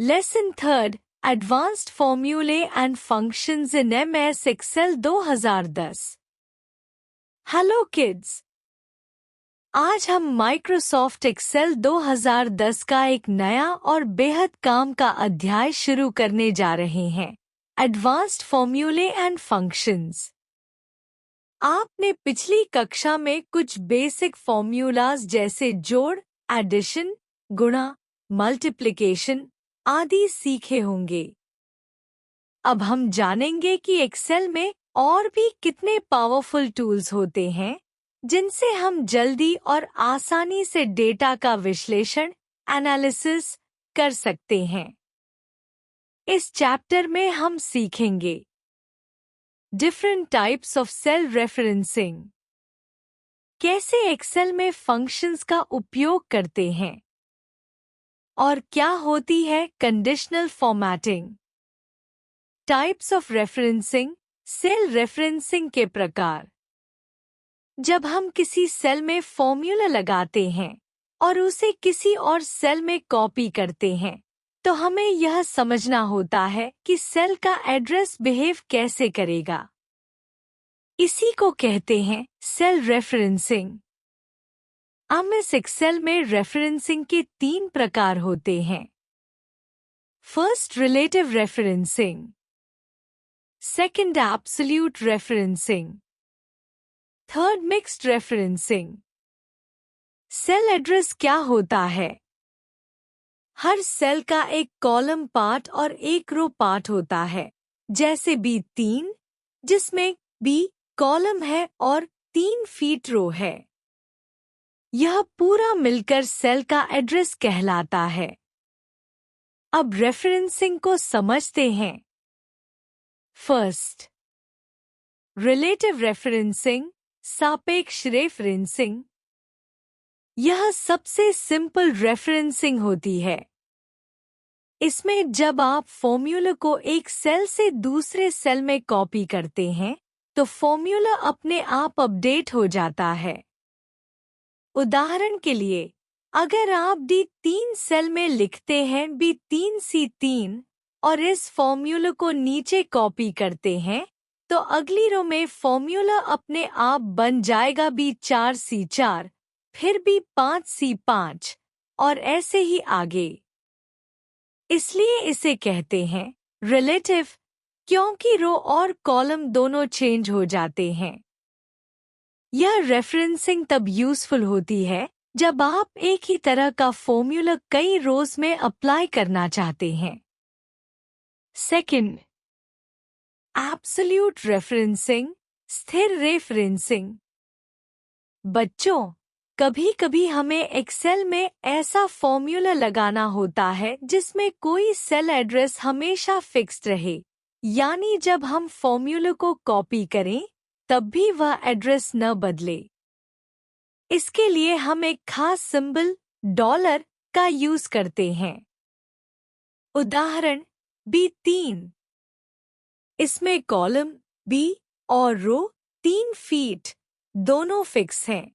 Lesson 3 Advanced Formulae and Functions in MS Excel 2010। Hello kids, आज हम Microsoft Excel 2010 का एक नया और बेहद काम का अध्याय शुरू करने जा रहे हैं, एडवांस्ड फॉर्मूले एंड फंक्शंस। आपने पिछली कक्षा में कुछ बेसिक फॉर्मूलाज जैसे जोड़, एडिशन, गुणा, मल्टीप्लिकेशन आदि सीखे होंगे। अब हम जानेंगे कि एक्सेल में और भी कितने पावरफुल टूल्स होते हैं जिनसे हम जल्दी और आसानी से डेटा का विश्लेषण, एनालिसिस कर सकते हैं। इस चैप्टर में हम सीखेंगे different types of cell referencing, कैसे एक्सेल में फंक्शंस का उपयोग करते हैं, और क्या होती है conditional formatting. Types of referencing, cell referencing के प्रकार। जब हम किसी सेल में फॉर्मूला लगाते हैं और उसे किसी और सेल में कॉपी करते हैं, तो हमें यह समझना होता है कि सेल का एड्रेस बिहेव कैसे करेगा। इसी को कहते हैं सेल रेफरेंसिंग। MS एक्सेल में रेफरेंसिंग के 3 प्रकार होते हैं। First, relative referencing. Second, absolute referencing. Third, mixed referencing. Cell address क्या होता है? हर सेल का एक कॉलम पार्ट और एक रो पार्ट होता है, जैसे B3 जिसमें B कॉलम है और 3 फीट रो है। यह पूरा मिलकर सेल का एड्रेस कहलाता है। अब रेफरेंसिंग को समझते हैं। फर्स्ट, रिलेटिव रेफरेंसिंग, सापेक्ष रेफरेंसिंग। यह सबसे सिंपल रेफरेंसिंग होती है। इसमें जब आप फॉर्मूला को एक सेल से दूसरे सेल में कॉपी करते हैं, तो फॉर्मूला अपने आप अपडेट हो जाता है। उदाहरण के लिए, अगर आप D3 सेल में लिखते हैं B3C3 और इस फॉर्मूला को नीचे कॉपी करते हैं, तो अगली रो में फॉर्मूला अपने आप बन जाएगा B4C4, फिर B5C5 और ऐसे ही आगे। इसलिए इसे कहते हैं रिलेटिव, क्योंकि रो और कॉलम दोनों चेंज हो जाते हैं। यह रेफरेंसिंग तब यूजफुल होती है जब आप एक ही तरह का फॉर्मूला कई रोज में अप्लाई करना चाहते हैं। सेकंड, एब्सोल्यूट रेफरेंसिंग, स्थिर रेफरेंसिंग। बच्चों, कभी-कभी हमें एक्सेल में ऐसा फॉर्मूला लगाना होता है जिसमें कोई सेल एड्रेस हमेशा फिक्स्ड रहे, यानी जब हम फॉर्मूला को कॉपी करें तब भी वह एड्रेस न बदले। इसके लिए हम एक खास सिंबल डॉलर का यूज करते हैं। उदाहरण B3। इसमें कॉलम B और रो 3 फीट दोनों फिक्स हैं।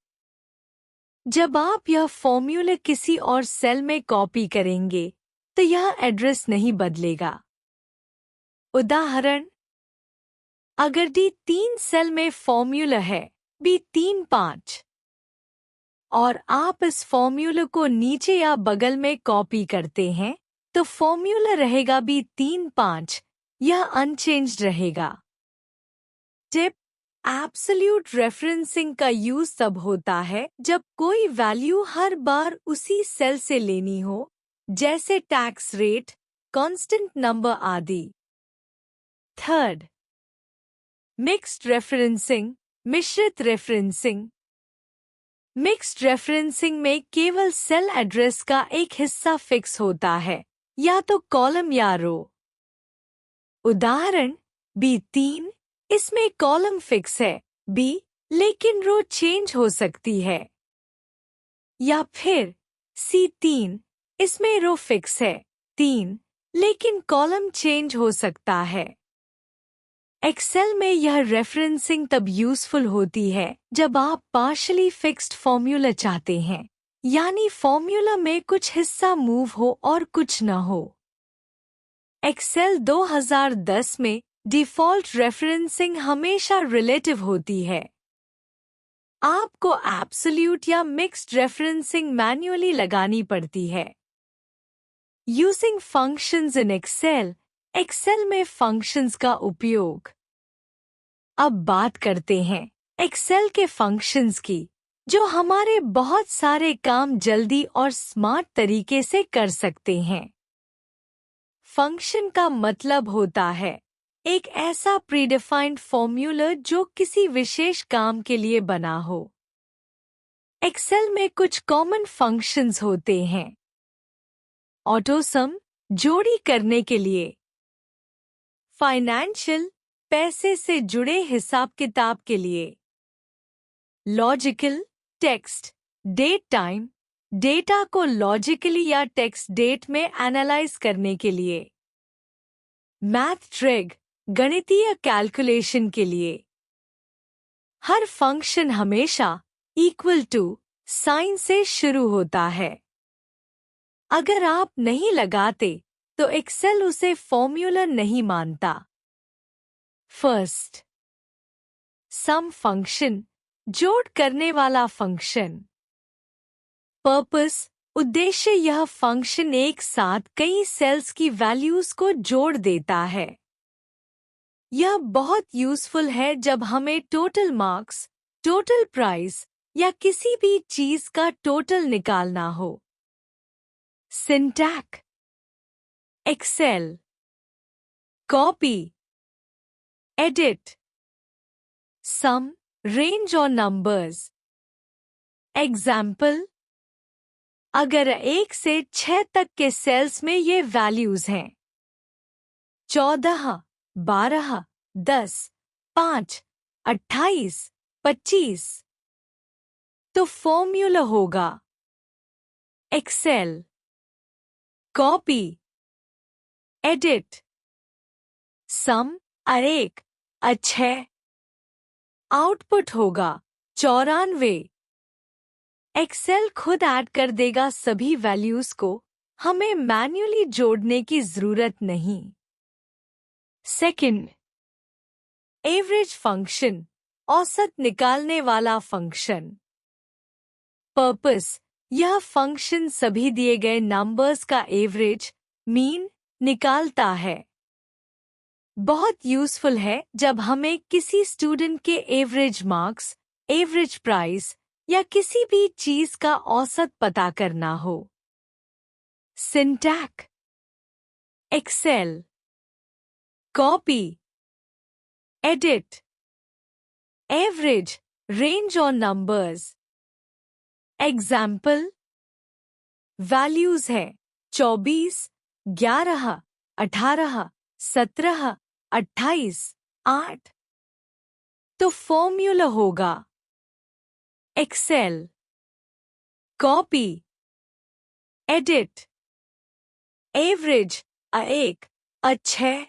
जब आप यह फॉर्मूला किसी और सेल में कॉपी करेंगे तो यह एड्रेस नहीं बदलेगा। उदाहरण, अगर D3 सेल में फॉर्मूला है B35 और आप इस फॉर्मूला को नीचे या बगल में कॉपी करते हैं, तो फॉर्मूला रहेगा B35, यह अनचेंज्ड रहेगा। टिप: एब्सोल्यूट रेफरेंसिंग का यूज तब होता है जब कोई वैल्यू हर बार उसी सेल से लेनी हो, जैसे टैक्स रेट, कांस्टेंट नंबर आदि। थर्ड, मिक्स्ड रेफरेंसिंग, मिश्रित रेफरेंसिंग। मिक्स्ड रेफरेंसिंग में केवल सेल एड्रेस का एक हिस्सा फिक्स होता है, या तो कॉलम या रो। उदाहरण B3, इसमें कॉलम फिक्स है B, लेकिन रो चेंज हो सकती है। या फिर C3, इसमें रो फिक्स है 3, लेकिन कॉलम चेंज हो सकता है। एक्सेल में यह रेफरेंसिंग तब यूजफुल होती है जब आप पार्शली फिक्स्ड फॉर्मूला चाहते हैं, यानी फॉर्मूला में कुछ हिस्सा मूव हो और कुछ न हो। एक्सेल 2010 में डिफ़ॉल्ट रेफरेंसिंग हमेशा रिलेटिव होती है। आपको एब्सोल्यूट या मिक्स्ड रेफरेंसिंग मैन्युअली लगानी पड़ती है। Using functions in Excel, Excel में फंक्शंस का उपयोग। अब बात करते हैं एक्सेल के फंक्शंस की, जो हमारे बहुत सारे काम जल्दी और स्मार्ट तरीके से कर सकते हैं। फंक्शन का मतलब होता है एक ऐसा प्रीडिफाइंड फॉर्मूला जो किसी विशेष काम के लिए बना हो। एक्सेल में कुछ कॉमन फंक्शंस होते हैं। ऑटोसम, जोड़ी करने के लिए। फाइनेंशियल, पैसे से जुड़े हिसाब किताब के लिए। Logical, text, date time, data को लॉजिकली या टेक्स्ट डेट में एनालाइज करने के लिए। मैथ ट्रिग, गणितीय कैलकुलेशन के लिए। हर फंक्शन हमेशा इक्वल टू साइन से शुरू होता है। अगर आप नहीं लगाते तो एक्सेल उसे फॉर्मूला नहीं मानता। फर्स्ट, सम फंक्शन, जोड़ करने वाला फंक्शन। पर्पस, उद्देश्य, यह फंक्शन एक साथ कई सेल्स की वैल्यूज को जोड़ देता है। यह बहुत यूजफुल है जब हमें टोटल मार्क्स, टोटल प्राइस या किसी भी चीज का टोटल निकालना हो। सिंटैक्स, एक्सेल, कॉपी, एडिट, सम, रेंज और नंबर्स। एग्जाम्पल, अगर 1 से 6 तक के सेल्स में ये वैल्यूज हैं 14, 12, 10, 5, 28, 25, तो फॉर्मूला होगा एक्सेल, कॉपी, एडिट, सम, 1, 6, आउटपुट होगा 94। एक्सेल खुद ऐड कर देगा सभी वैल्यूज को, हमें मैन्युअली जोड़ने की जरूरत नहीं। सेकंड, एवरेज फंक्शन, औसत निकालने वाला फंक्शन। पर्पस, यह फंक्शन सभी दिए गए नंबर्स का एवरेज, मीन, निकालता है। बहुत यूजफुल है जब हमें किसी स्टूडेंट के एवरेज मार्क्स, एवरेज प्राइस या किसी भी चीज का औसत पता करना हो। Syntax, Excel, copy, edit, average, range और नंबर्स। एग्जाम्पल, वैल्यूज है 24, 11, 18, 17, 28, 8, तो फॉर्मूला होगा Excel, copy, edit, average, 1, 6,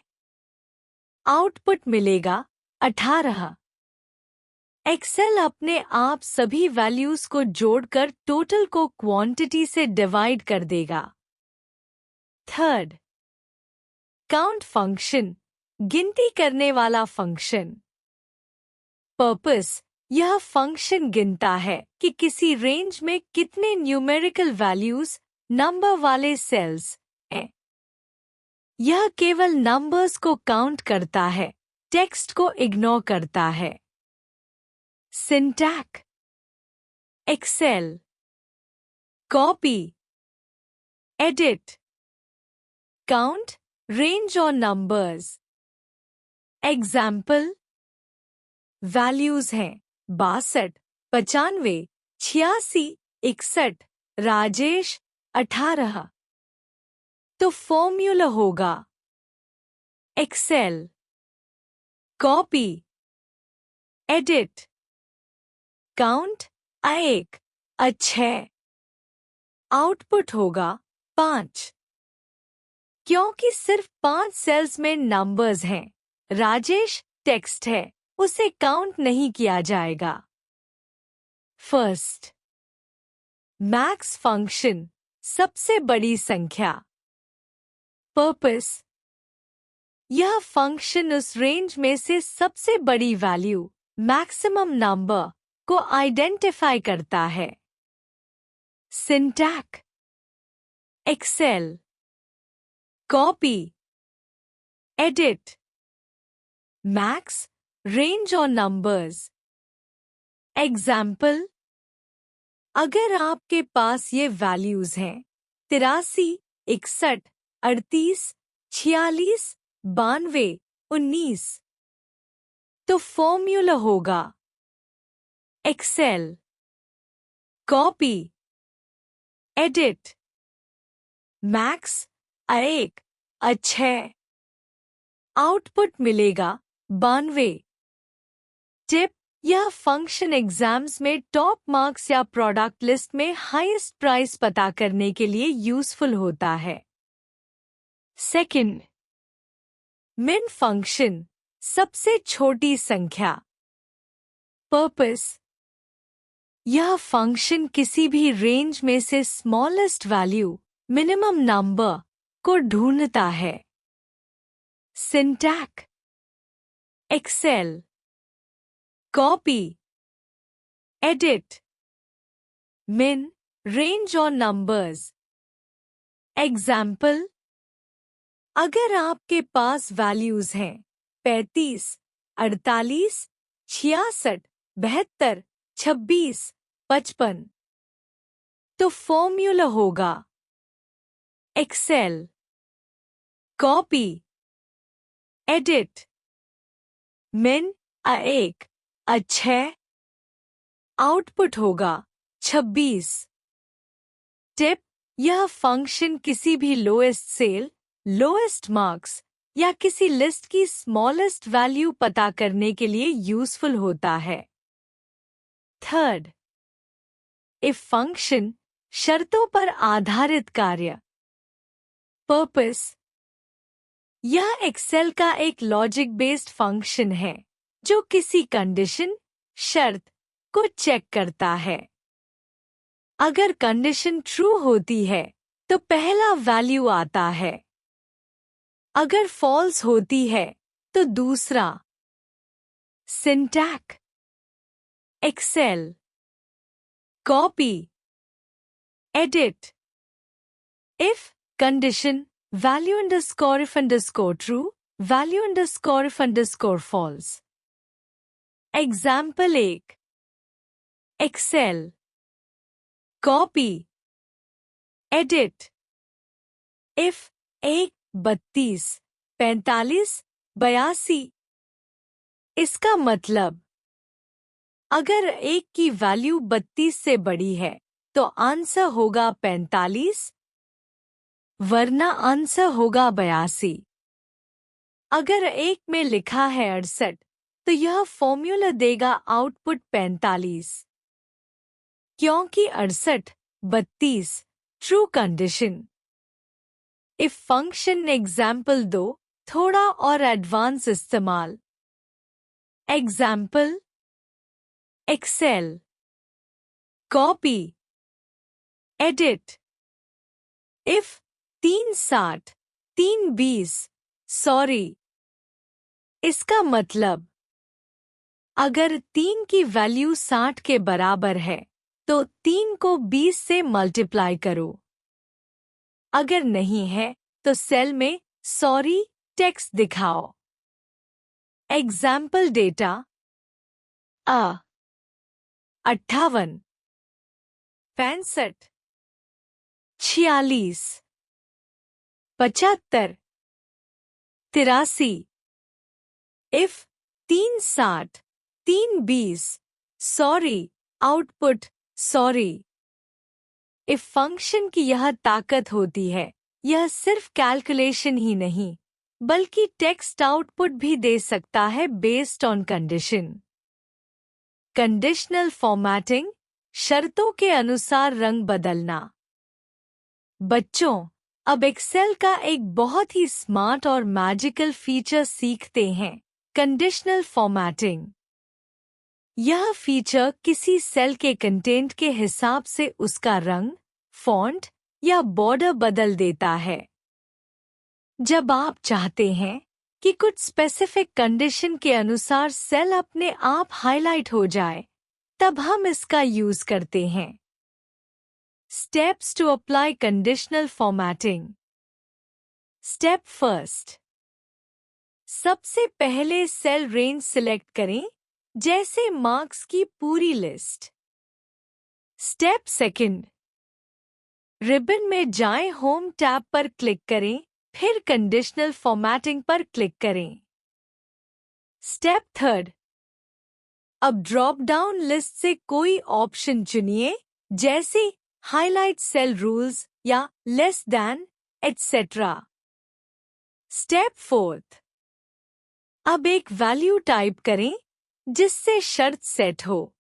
output मिलेगा 18। एक्सेल अपने आप सभी वैल्यूज को जोड़कर टोटल को क्वांटिटी से डिवाइड कर देगा। थर्ड, काउंट फंक्शन, गिनती करने वाला फंक्शन। पर्पस, यह फंक्शन गिनता है कि किसी रेंज में कितने न्यूमेरिकल वैल्यूज, नंबर वाले सेल्स हैं। यह केवल नंबर्स को काउंट करता है, टेक्स्ट को इग्नोर करता है। Syntax, Excel, copy, edit, count, range और नंबर्स। एग्जाम्पल, वैल्यूज हैं 62, 95, 86, 61, राजेश 18, तो फॉर्मूला होगा Excel, copy, edit, count, 1, 6, output होगा 5। क्योंकि सिर्फ 5 सेल्स में नंबर्स हैं, राजेश टेक्स्ट है, उसे काउंट नहीं किया जाएगा। फर्स्ट, मैक्स फंक्शन, सबसे बड़ी संख्या। पर्पस, यह फंक्शन उस रेंज में से सबसे बड़ी वैल्यू मैक्सिमम नंबर को आइडेंटिफाई करता है। Syntax Excel copy edit max range और नंबर्स। एग्जाम्पल, अगर आपके पास ये वैल्यूज हैं 83, 61, 38, 46, 92, 19, तो फॉर्मूला होगा Excel copy edit max 1 6, output मिलेगा 92। टिप, यह फंक्शन एग्जाम्स में टॉप मार्क्स या प्रोडक्ट लिस्ट में हाईएस्ट प्राइस पता करने के लिए यूजफुल होता है। सेकंड, मिन फंक्शन सबसे छोटी संख्या। पर्पस, यह फंक्शन किसी भी रेंज में से स्मॉलेस्ट वैल्यू मिनिमम नंबर को ढूंढता है। सिंटैक्स एक्सेल कॉपी एडिट मिन रेंज और नंबर्स। एग्जाम्पल, अगर आपके पास वैल्यूज हैं 35, 48, 66, 72, 26, 55, तो फॉर्मूला होगा एक्सेल कॉपी एडिट मिन 1 6, आउटपुट होगा 26। टिप, यह फंक्शन किसी भी लोएस्ट सेल, लोएस्ट मार्क्स या किसी लिस्ट की स्मॉलेस्ट वैल्यू पता करने के लिए यूजफुल होता है। थर्ड, इफ फंक्शन शर्तों पर आधारित कार्य। पर्पस, यह एक्सेल का एक लॉजिक बेस्ड फंक्शन है जो किसी कंडीशन, शर्त को चेक करता है। अगर कंडीशन ट्रू होती है तो पहला वैल्यू आता है, अगर फॉल्स होती है तो दूसरा। Syntax Excel copy edit if condition value underscore if underscore true, value underscore if underscore false. Example 1, Excel copy edit if 1 32 45 82। इसका मतलब, अगर 1 की वैल्यू 32 से बड़ी है तो आंसर होगा 45, वरना आंसर होगा 82। अगर 1 में लिखा है 68 तो यह फॉर्मूला देगा आउटपुट 45, क्योंकि 68, 32 true condition. If function example 2 थोड़ा और एडवांस इस्तेमाल। Example, Excel copy edit if 3 60 3 20 sorry. इसका मतलब, अगर 3 की वैल्यू 60 के बराबर है तो 3 को 20 से मल्टीप्लाई करो। अगर नहीं है तो सेल में सॉरी टेक्स्ट दिखाओ। Example data 58 65 46 75 83। If 3 60 3 20 sorry, output sorry. If function की यह ताकत होती है, यह सिर्फ कैलकुलेशन ही नहीं बल्कि टेक्स्ट आउटपुट भी दे सकता है based on condition. Conditional formatting, शर्तों के अनुसार रंग बदलना। बच्चों, अब एक्सेल का एक बहुत ही स्मार्ट और मैजिकल फीचर सीखते हैं, कंडीशनल फॉर्मेटिंग। यह फीचर किसी सेल के कंटेंट के हिसाब से उसका रंग, फॉन्ट या बॉर्डर बदल देता है। जब आप चाहते हैं कि कुछ स्पेसिफिक कंडीशन के अनुसार सेल अपने आप हाईलाइट हो जाए, तब हम इसका यूज करते हैं। Steps to apply conditional formatting. Step first, सबसे पहले सेल रेंज सिलेक्ट करें, जैसे मार्क्स की पूरी लिस्ट। स्टेप सेकंड, रिबन में जाएं, होम टैब पर क्लिक करें, फिर कंडीशनल फॉर्मेटिंग पर क्लिक करें। स्टेप थर्ड, अब ड्रॉप डाउन लिस्ट से कोई ऑप्शन चुनिए, जैसे हाईलाइट सेल रूल्स या less than etcetera. Step fourth, अब एक वैल्यू टाइप करें जिससे शर्त सेट हो,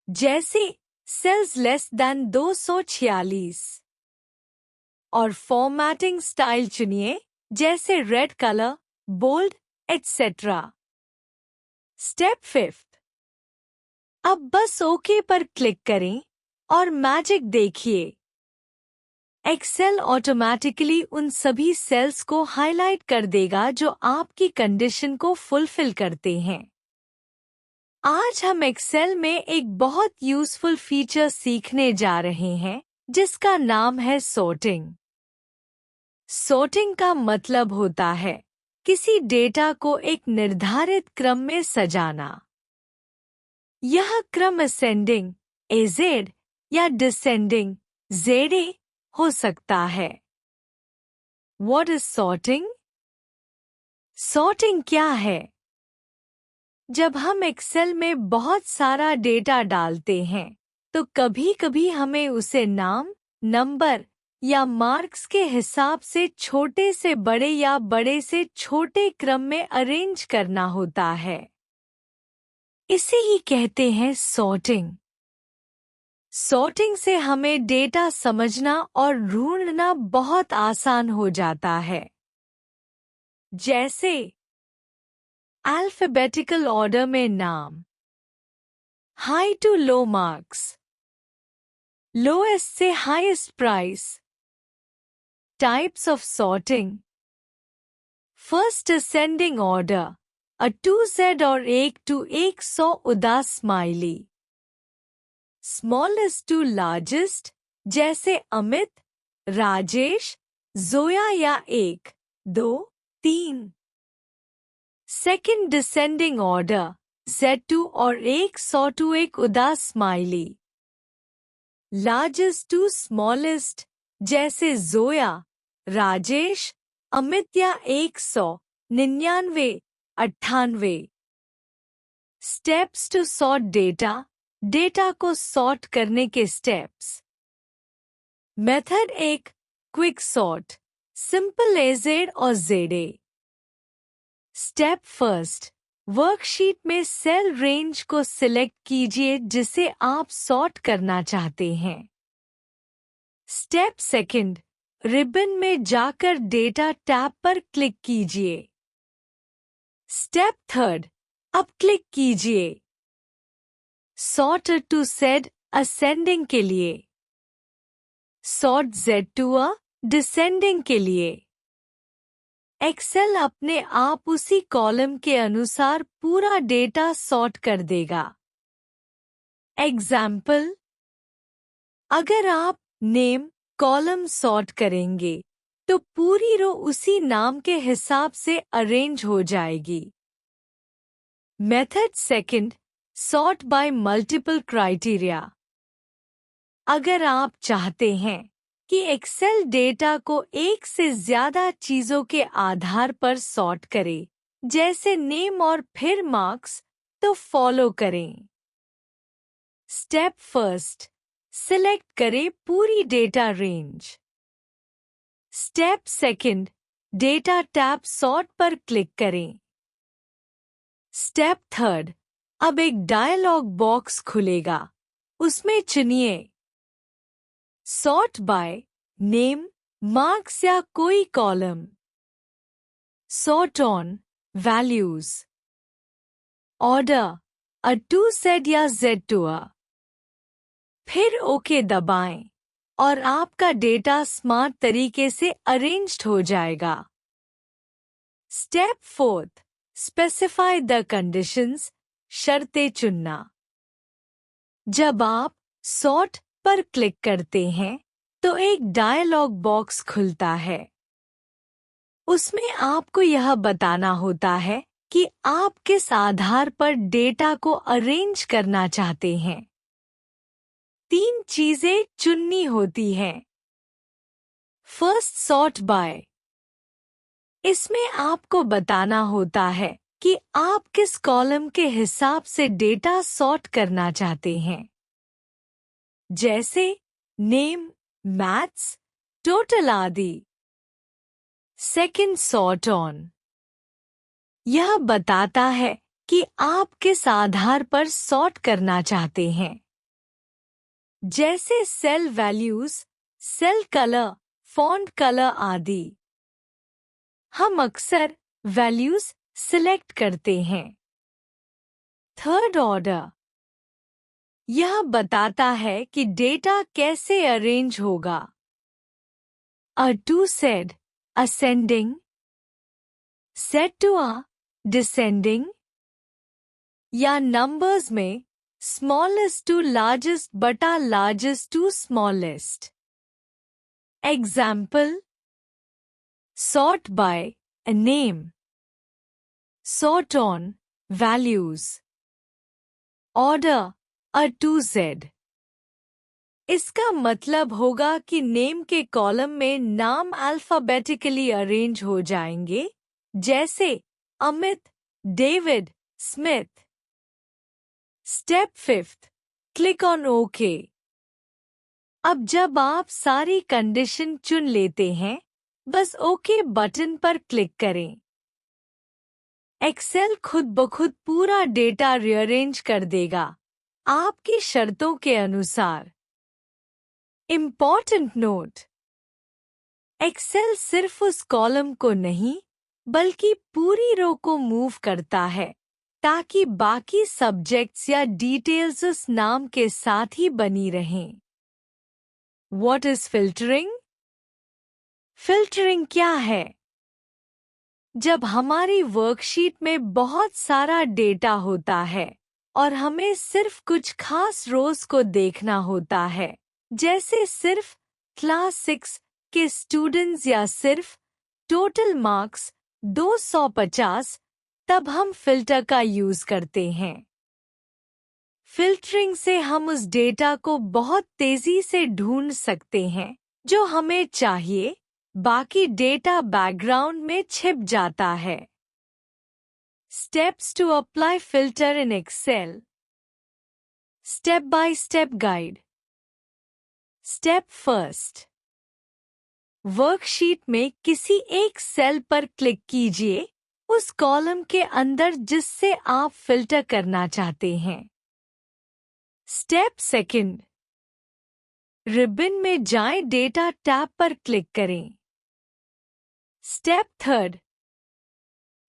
जैसे सेल्स लेस दैन 246, और फॉर्मेटिंग स्टाइल चुनिए, जैसे red colour, bold etcetera. Step fifth, अब बस ओके पर क्लिक करें और मैजिक देखिए, एक्सेल ऑटोमेटिकली उन सभी सेल्स को हाईलाइट कर देगा जो आपकी कंडीशन को फुलफिल करते हैं। आज हम एक्सेल में एक बहुत यूजफुल फीचर सीखने जा रहे हैं, जिसका नाम है सॉर्टिंग। सॉर्टिंग का मतलब होता है किसी डेटा को एक निर्धारित क्रम में सजाना। यह क्रम असेंडिंग एजेड या डिसेंडिंग जेडे हो सकता है। What is sorting? सॉर्टिंग क्या है? जब हम एक्सेल में बहुत सारा डेटा डालते हैं, तो कभी-कभी हमें उसे नाम, नंबर या मार्क्स के हिसाब से छोटे से बड़े या बड़े से छोटे क्रम में अरेंज करना होता है। इसे ही कहते हैं सॉर्टिंग। सॉर्टिंग से हमें डेटा समझना और ढूंढना बहुत आसान हो जाता है। जैसे अल्फाबेटिकल ऑर्डर में नाम, high to low marks, lowest से highest price. Types of sorting, first ascending order, A 2Z और 1 to 100 उदास स्माइली। स्मॉलेस्ट टू लार्जेस्ट, जैसे अमित, राजेश, जोया या 1, 2, 3। सेकंड डिसेंडिंग ऑर्डर, Z2 और 100 to 1 उदास स्माइली। लार्जेस्ट टू स्मॉलेस्ट, जैसे जोया, राजेश, अमित या 100, 99, 98। Steps to sort data, data को सॉर्ट करने के steps. Method 1, quick sort, simple A Z और जेडे। स्टेप फर्स्ट, वर्कशीट में सेल रेंज को सिलेक्ट कीजिए जिसे आप सॉर्ट करना चाहते हैं। स्टेप सेकंड, रिबन में जाकर डेटा टैब पर क्लिक कीजिए। स्टेप थर्ड, अब क्लिक कीजिए सॉर्ट टू सेड असेंडिंग के लिए, sort Z to A descending के लिए। एक्सेल अपने आप उसी कॉलम के अनुसार पूरा डेटा सॉर्ट कर देगा। एग्जाम्पल, अगर आप नेम कॉलम सॉर्ट करेंगे तो पूरी रो उसी नाम के हिसाब से अरेंज हो जाएगी। Method second, sort by multiple criteria. अगर आप चाहते हैं कि एक्सेल डेटा को एक से ज्यादा चीजों के आधार पर सॉर्ट करे, जैसे नेम और फिर मार्क्स, तो फॉलो करें। स्टेप फर्स्ट, सिलेक्ट करें पूरी data range. Step second, data tab sort पर क्लिक करें। स्टेप थर्ड, अब एक डायलॉग बॉक्स खुलेगा, उसमें चुनिए सॉर्ट बाय नेम, मार्क्स या कोई column, sort on values, order A to Z या Z2A। फिर ओके दबाएं और आपका डेटा स्मार्ट तरीके से अरेंज्ड हो जाएगा। स्टेप 4, स्पेसिफाई द कंडीशंस, शर्तें चुनना। जब आप सॉर्ट पर क्लिक करते हैं तो एक डायलॉग बॉक्स खुलता है। उसमें आपको यह बताना होता है कि आप किस आधार पर डेटा को अरेंज करना चाहते हैं। 3 चीजें चुननी होती हैं। First, sort by. इसमें आपको बताना होता है कि आप किस कॉलम के हिसाब से डेटा सॉर्ट करना चाहते हैं, जैसे नेम, मैथ्स, टोटल आदि। Second, sort on. यह बताता है कि आप किस आधार पर सॉर्ट करना चाहते हैं, जैसे cell values, cell colour, font colour आदि। हम अक्सर वैल्यूज सिलेक्ट करते हैं। Third, order. यह बताता है कि डेटा कैसे अरेंज होगा। A to Z, ascending, Z to A, descending, या नंबर्स में स्मॉलेस्ट टू लार्जेस्ट बटा largest to smallest. Example, sort by a name, sort on values, order a to z। इसका मतलब होगा कि नेम के कॉलम में नाम अल्फाबेटिकली अरेंज हो जाएंगे, जैसे Amit, David, Smith. Step 5, click on okay. अब जब आप सारी कंडीशन चुन लेते हैं, बस ओके बटन पर क्लिक करें। एक्सेल खुद ब खुद पूरा डेटा रीअरेंज कर देगा आपकी शर्तों के अनुसार। इम्पॉर्टेंट नोट, एक्सेल सिर्फ उस कॉलम को नहीं बल्कि पूरी रो को मूव करता है ताकि बाकी सब्जेक्ट्स या डिटेल्स उस नाम के साथ ही बनी रहें। What is filtering? फिल्टरिंग क्या है? जब हमारी वर्कशीट में बहुत सारा डेटा होता है और हमें सिर्फ कुछ खास रोज को देखना होता है, जैसे सिर्फ क्लास 6 के स्टूडेंट्स या सिर्फ टोटल मार्क्स 250, तब हम फिल्टर का यूज करते हैं। फिल्टरिंग से हम उस डेटा को बहुत तेजी से ढूंढ सकते हैं जो हमें चाहिए, बाकी डेटा बैकग्राउंड में छिप जाता है। Steps to apply filter in Excel. Step by step guide. Step first, worksheet में किसी एक सेल पर क्लिक कीजिए उस कॉलम के अंदर जिससे आप फिल्टर करना चाहते हैं। स्टेप सेकंड, रिबन में जाएं, डेटा टैब पर क्लिक करें। स्टेप थर्ड,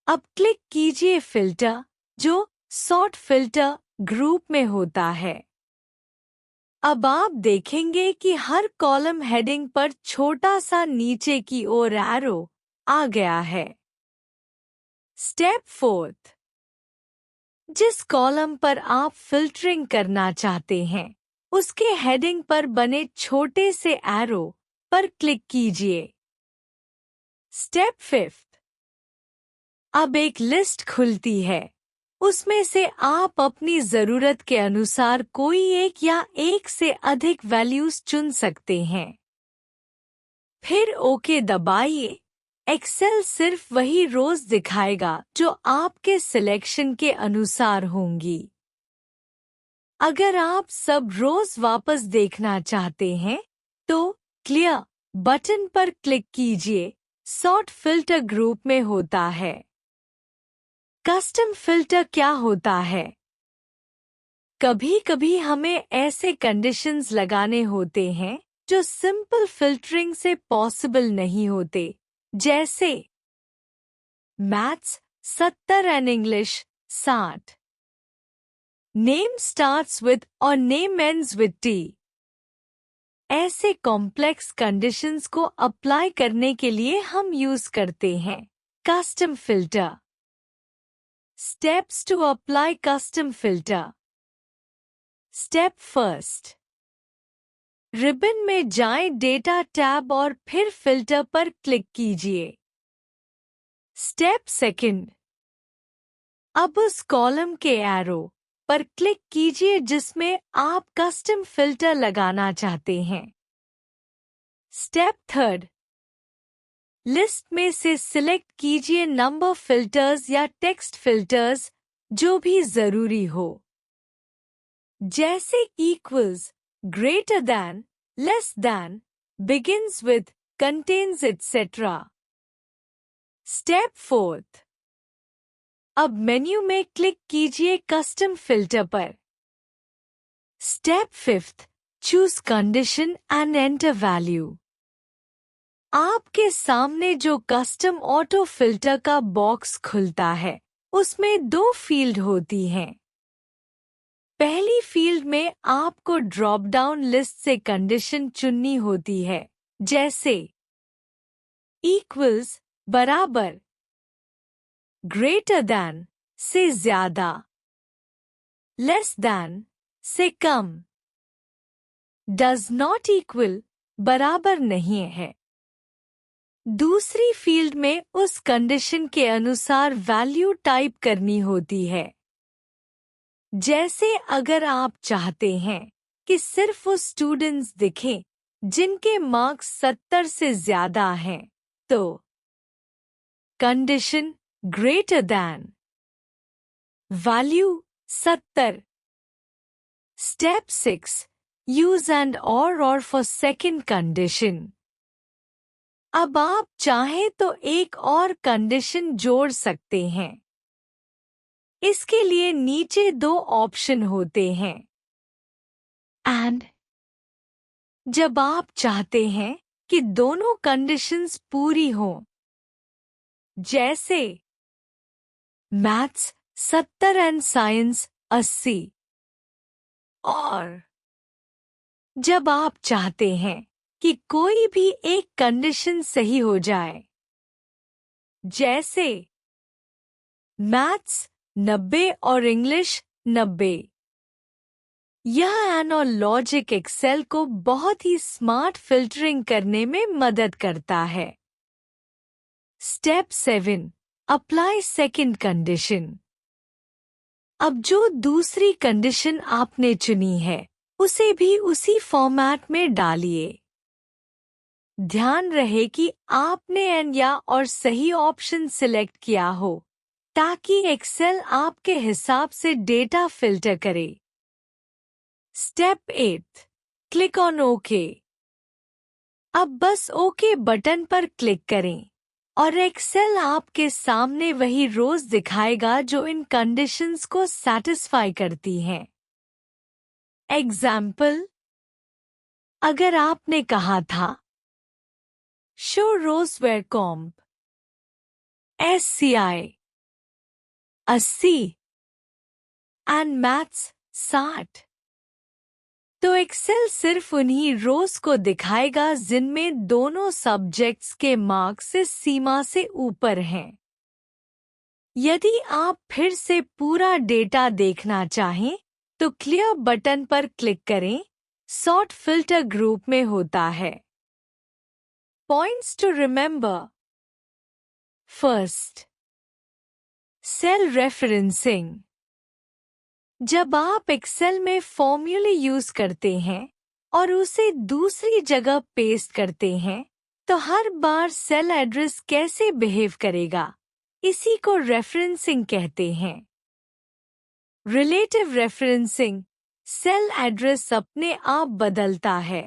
अब क्लिक कीजिए फिल्टर जो सॉर्ट फिल्टर ग्रुप में होता है। अब आप देखेंगे कि हर कॉलम हेडिंग पर छोटा सा नीचे की ओर एरो आ गया है। स्टेप फोर्थ, जिस कॉलम पर आप फिल्टरिंग करना चाहते हैं उसके हेडिंग पर बने छोटे से एरो पर क्लिक कीजिए। स्टेप फिफ्थ, अब एक लिस्ट खुलती है, उसमें से आप अपनी जरूरत के अनुसार कोई एक या एक से अधिक वैल्यूज चुन सकते हैं। फिर ओके दबाइए। एक्सेल सिर्फ वही रोज दिखाएगा जो आपके सिलेक्शन के अनुसार होंगी। अगर आप सब रोज वापस देखना चाहते हैं तो क्लियर बटन पर क्लिक कीजिए, सॉर्ट फिल्टर ग्रुप में होता है। कस्टम फिल्टर क्या होता है? कभी कभी हमें ऐसे कंडीशंस लगाने होते हैं जो सिंपल फिल्टरिंग से पॉसिबल नहीं होते, जैसे maths 70 and English 60, name starts with और नेम एंड्स विद टी। ऐसे कॉम्प्लेक्स कंडीशंस को अप्लाई करने के लिए हम यूज करते हैं custom filter. Steps to apply custom filter. Step first. Ribbon में जाएं, डेटा टैब और फिर फिल्टर पर क्लिक कीजिए। Step second. अब उस कॉलम के एरो पर क्लिक कीजिए जिसमें आप कस्टम फिल्टर लगाना चाहते हैं। Step third. लिस्ट में से सिलेक्ट कीजिए नंबर फिल्टर्स या टेक्स्ट फिल्टर्स जो भी जरूरी हो, जैसे equals, greater than, less than, begins with, contains etc. Step 4. अब मेन्यू में क्लिक कीजिए कस्टम फिल्टर पर। Step 5. Choose condition and enter value. आपके सामने जो कस्टम ऑटो फिल्टर का बॉक्स खुलता है उसमें दो फील्ड होती हैं। पहली फील्ड में आपको ड्रॉप डाउन लिस्ट से कंडीशन चुननी होती है, जैसे इक्वल्स बराबर, ग्रेटर दैन से ज्यादा, लेस दैन से कम, डज नॉट इक्वल बराबर नहीं है। दूसरी फील्ड में उस कंडीशन के अनुसार वैल्यू टाइप करनी होती है, जैसे अगर आप चाहते हैं कि सिर्फ वो स्टूडेंट्स दिखें जिनके मार्क्स 70 से ज्यादा हैं, तो condition greater than, value 70। Step 6. Use and और फॉर सेकंड कंडीशन। अब आप चाहें तो एक और कंडीशन जोड़ सकते हैं। इसके लिए नीचे दो ऑप्शन होते हैं, एंड। जब आप चाहते हैं कि दोनों कंडीशंस पूरी हों, जैसे मैथ्स 70 एंड साइंस 80, और जब आप चाहते हैं कि कोई भी एक कंडीशन सही हो जाए, जैसे मैथ्स 90 और इंग्लिश 90, यह एंड और लॉजिक एक्सेल को बहुत ही स्मार्ट फिल्टरिंग करने में मदद करता है। स्टेप 7. Apply second condition. अब जो दूसरी कंडीशन आपने चुनी है उसे भी उसी फॉर्मेट में डालिए। ध्यान रहे कि आपने एंड या और सही ऑप्शन सिलेक्ट किया हो ताकि एक्सेल आपके हिसाब से डेटा फिल्टर करे। स्टेप 8. Click on okay. अब बस ओके बटन पर क्लिक करें और एक्सेल आपके सामने वही रोज दिखाएगा जो इन कंडीशंस को सैटिस्फाई करती हैं। एग्जाम्पल, अगर आपने कहा था show rows where comp SCI 80 and maths 60, तो एक्सेल सिर्फ उन्हीं रोज को दिखाएगा जिनमें दोनों सब्जेक्ट्स के मार्क्स इस सीमा से ऊपर हैं। यदि आप फिर से पूरा डेटा देखना चाहें तो क्लियर बटन पर क्लिक करें। सॉर्ट फिल्टर ग्रुप में होता है। Points to remember. First, cell referencing. जब आप एक्सेल में फॉर्मूले यूज करते हैं और उसे दूसरी जगह पेस्ट करते हैं तो हर बार सेल एड्रेस कैसे बिहेव करेगा, इसी को रेफरेंसिंग कहते हैं। रिलेटिव रेफरेंसिंग, सेल एड्रेस अपने आप बदलता है।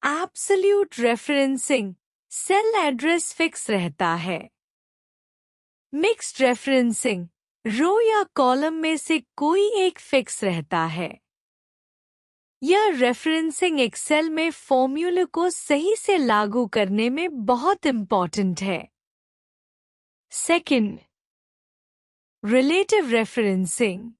Absolute referencing, cell address fix रहता है। मिक्स्ड रेफरेंसिंग, रो या कॉलम में से कोई एक फिक्स रहता है। यह रेफरेंसिंग एक्सेल में फॉर्मूले को सही से लागू करने में बहुत इम्पॉर्टेंट है। Second, relative referencing.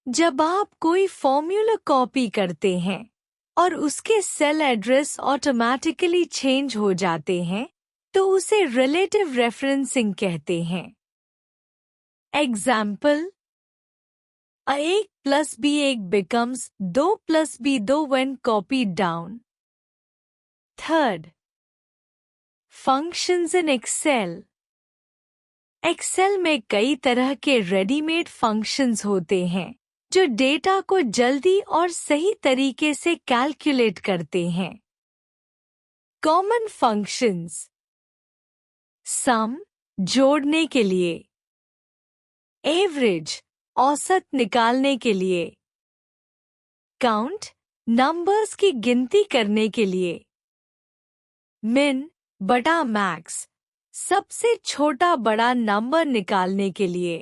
जब आप कोई फॉर्मूला कॉपी करते हैं और उसके सेल एड्रेस ऑटोमैटिकली चेंज हो जाते हैं तो उसे रिलेटिव रेफरेंसिंग कहते हैं। Example, A plus B becomes 2 plus B2 when copied down. Third, functions in Excel. Excel में कई तरह के रेडीमेड फंक्शंस होते हैं जो डेटा को जल्दी और सही तरीके से कैलकुलेट करते हैं। कॉमन फंक्शंस: सम जोड़ने के लिए, एवरेज औसत निकालने के लिए, काउंट नंबर्स की गिनती करने के लिए, मिन बटा मैक्स सबसे छोटा बड़ा नंबर निकालने के लिए।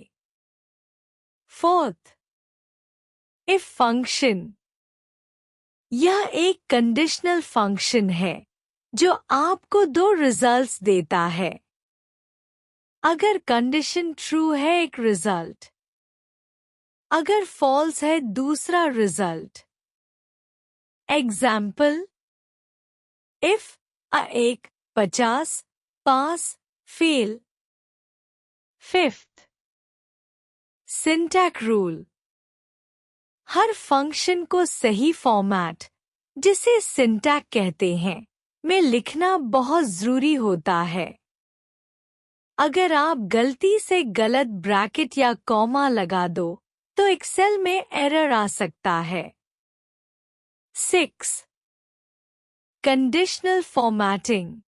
Fourth, if function. यह एक कंडीशनल फंक्शन है जो आपको 2 रिजल्ट्स देता है। अगर कंडीशन ट्रू है एक रिजल्ट, अगर फॉल्स है दूसरा result. Example, if A 50 pass fail. Fifth, syntax rule. Her function को सही फॉर्मेट, जिसे सिंटैक्स कहते हैं, में लिखना बहुत जरूरी होता है। अगर आप गलती से गलत ब्रैकेट या कॉमा लगा दो तो एक्सेल में एरर आ सकता है। 6. Conditional formatting.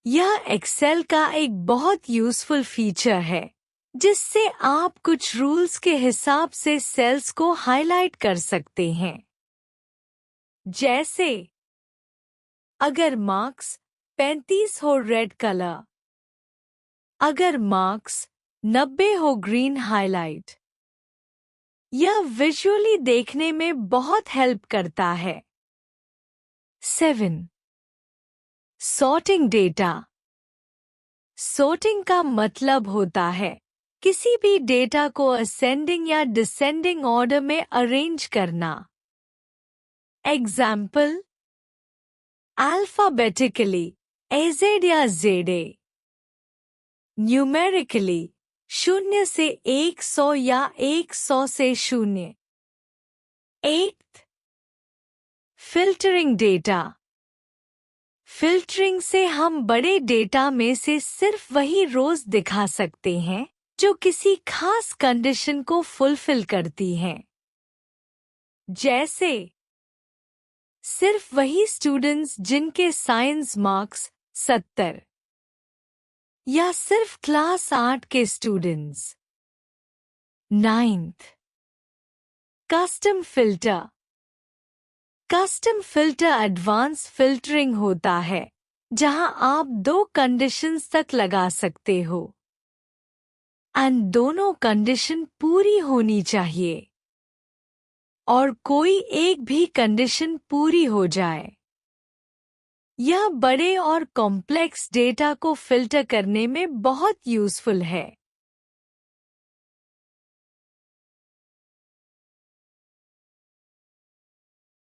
यह एक्सेल का एक बहुत यूजफुल फीचर है जिससे आप कुछ रूल्स के हिसाब से सेल्स को हाईलाइट कर सकते हैं। जैसे, अगर मार्क्स 35 हो रेड कलर, अगर मार्क्स 90 हो ग्रीन हाईलाइट। यह विजुअली देखने में बहुत हेल्प करता है। 7. Sorting data. सॉर्टिंग का मतलब होता है किसी भी डेटा को असेंडिंग या डिसेंडिंग ऑर्डर में अरेंज करना। एग्जाम्पल, अल्फाबेटिकली AZ या ZA, न्यूमेरिकली 0 से 100 या 100 से 0। 8. Filtering data. फिल्टरिंग से हम बड़े डेटा में से सिर्फ वही रोज दिखा सकते हैं जो किसी खास कंडीशन को फुलफिल करती हैं। जैसे, सिर्फ वही स्टूडेंट्स जिनके साइंस मार्क्स 70, या सिर्फ क्लास 8 के students. 9th, custom filter. Custom filter advance filtering होता है जहां आप 2 कंडीशंस तक लगा सकते हो एंड दोनों कंडीशन पूरी होनी चाहिए और कोई एक भी कंडीशन पूरी हो जाए। यह बड़े और कॉम्प्लेक्स डेटा को फिल्टर करने में बहुत यूजफुल है।